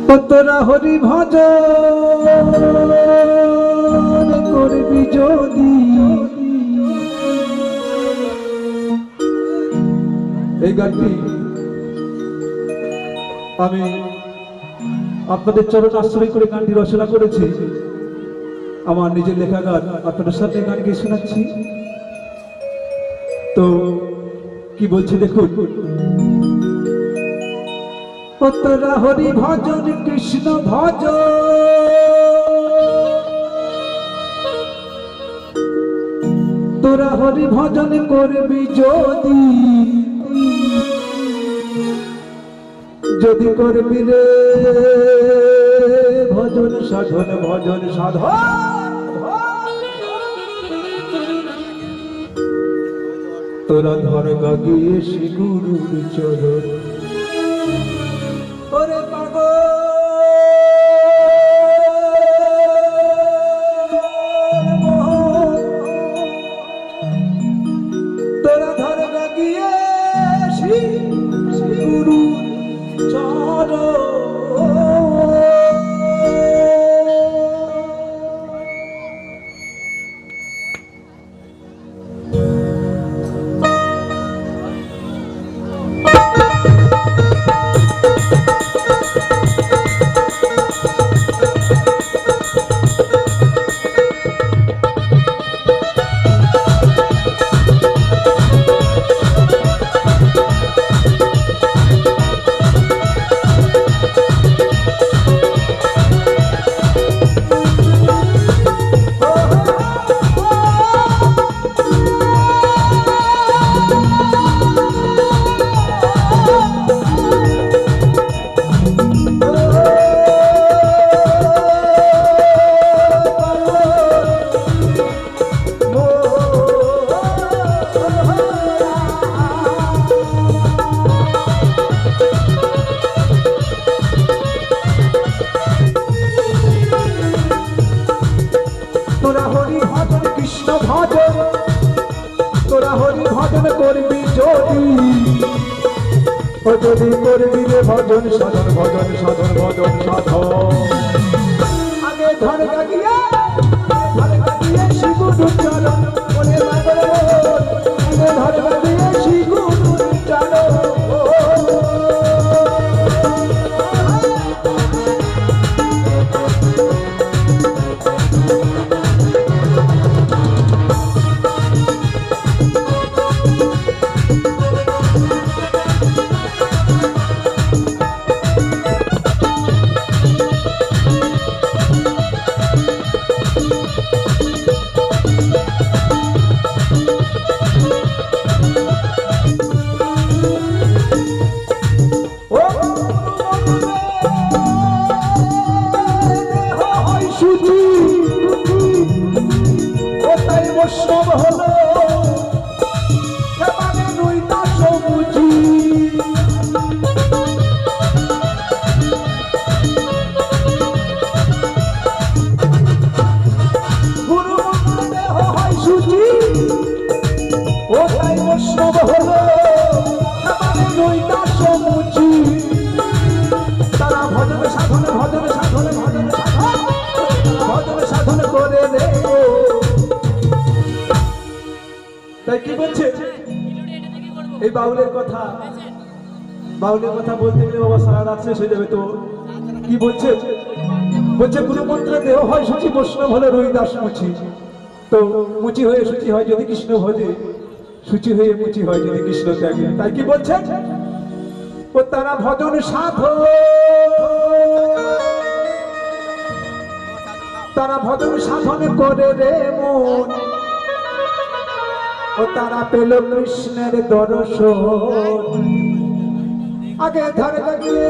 তোরা হরি ভজন করবি যদি, এই গানটি আমি আপনাদের চরণ আশ্রয় করে গানটি রচনা করেছি। আমার নিজের লেখা গান আপনাদের সাথে গান গিয়ে শোনাচ্ছি। তো কি বলছি দেখুন। তোরা হরি ভজন কৃষ্ণ ভজ, তোরা হরি ভজন করবি যদি, যদি করবি রে ভজন সাধন ভজন সাধন, তোরা ধর গিয়ে শ্রী গুরুর চরণ। ওরে পাগল তোরা ধর গিয়ে শ্রী গুরুর চরণ। তোরা হরি ভজন কৃষ্ণ ভজন, তোরা হরি ভজন করবি যদি, ও যদি করবি রে ভজন সাধন ভজন সাধন ভজন সাধন। আগে ধর গিয়ে শ্রী গুরুর চরণ, বলে পাগল আগে ধর গিয়ে শ্রী গুরুর চরণ। সব হলো সেবানে দুই দাস বুঝি, গুরু দেহ হয় সুচি, ও তাই সব হলো সেবানে দুই দাস বুঝি। তারা ভজন সাধন ভজন সাধন ভজন সাধন ভজন সাধন করে রে। তাই কি বলছে এই বাউলের কথা, বাউলের কথা বলতে গেলে বাবা সারা রাত শেষ হয়ে যাবে। তো কি বলছে, বলছে গুরু মন্ত্রে দেহ হয় সুচি, বৈষ্ণব হলে রই দাস মুচি। তো মুচি হয়ে সুচি হয় যদি কৃষ্ণ ভজে, সুচি হয়ে মুচি হয় যদি কৃষ্ণ ত্যাগে। তাই কি বলছে, ও তারা ভজন সাধন, তারা ভজন সাধন করে রে মন, ও তারা পেল কৃষ্ণের দর্শন। আগে ধর গিয়ে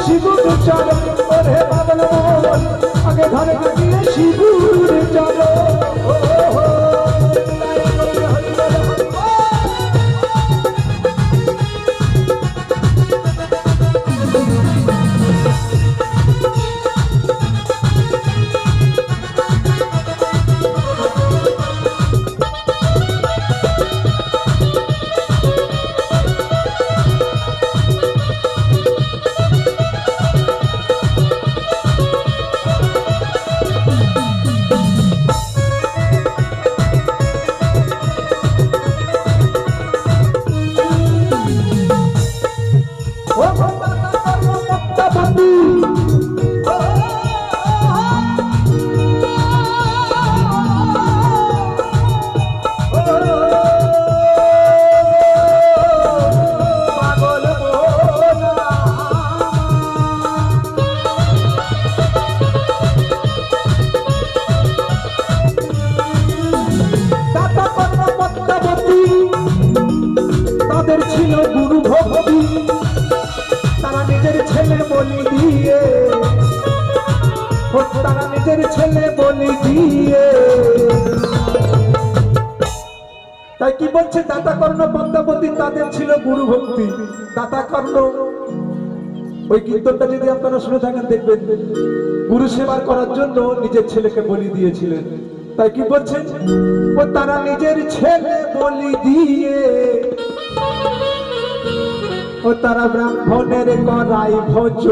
শ্রী গুরুর চরণ, ওরে পাগল মন আগে ধর গিয়ে শ্রী গুরুর চরণ। ও পদ্মাবতী তাদের ছিল গুরু ভক্তি, তারা নিজের ছেলে বলি দিয়ে, তারা নিজের ছেলে বলি দিয়ে। তাই কি বলছে দাতা কর্ণ পদ্মাবতী তাদের ছিল গুরু ভক্তি। দাতা কর্ণ ওই কীর্তনটা যদি আপনারা শুনে থাকেন দেখবেন গুরু সেবা করার জন্য নিজের ছেলেকে বলি দিয়েছিলেন। তাই কি বলছেন, ও তারা নিজের ছেলে বলি দিয়ে, ও তারা ব্রাহ্মণের করাই ভোজ।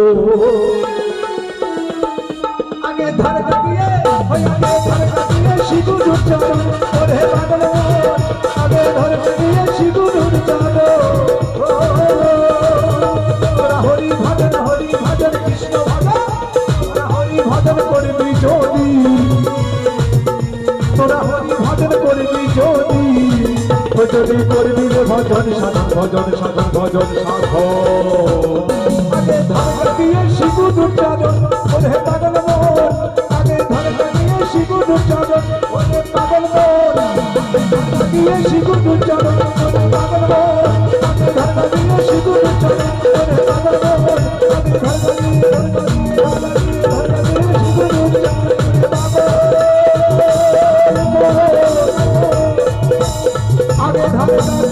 আগে ধার কাটিয়ে ওই আগে ধার কাটিয়ে শিগুরুর চরণ ওরে পাগল মন, আগে ধার কাটিয়ে শিগুরুর চরণ। ওরা হরি ভজন কৃষ্ণ ভজন, ওরা হরি ভজন করবি যদি, তোরা হরি ভজন করবি যদি, যদি করবি রে ভজন সাধন ভজন সাধন ভজন সাধন। আগে ধার কাটিয়ে শিগুরুর চরণ ওরে পাগল মন, আগে ধার কাটিয়ে শিগুরুর চরণ ওরে পাগল মন, কাটিয়ে শিগুরুর চরণ ওরে পাগল মন, আগে ধার কাটিয়ে শিগুরুর চরণ ওরে পাগল মন, আগে ধার কাটিয়ে শিগুরুর চরণ ওরে পাগল মন। আগে ধারে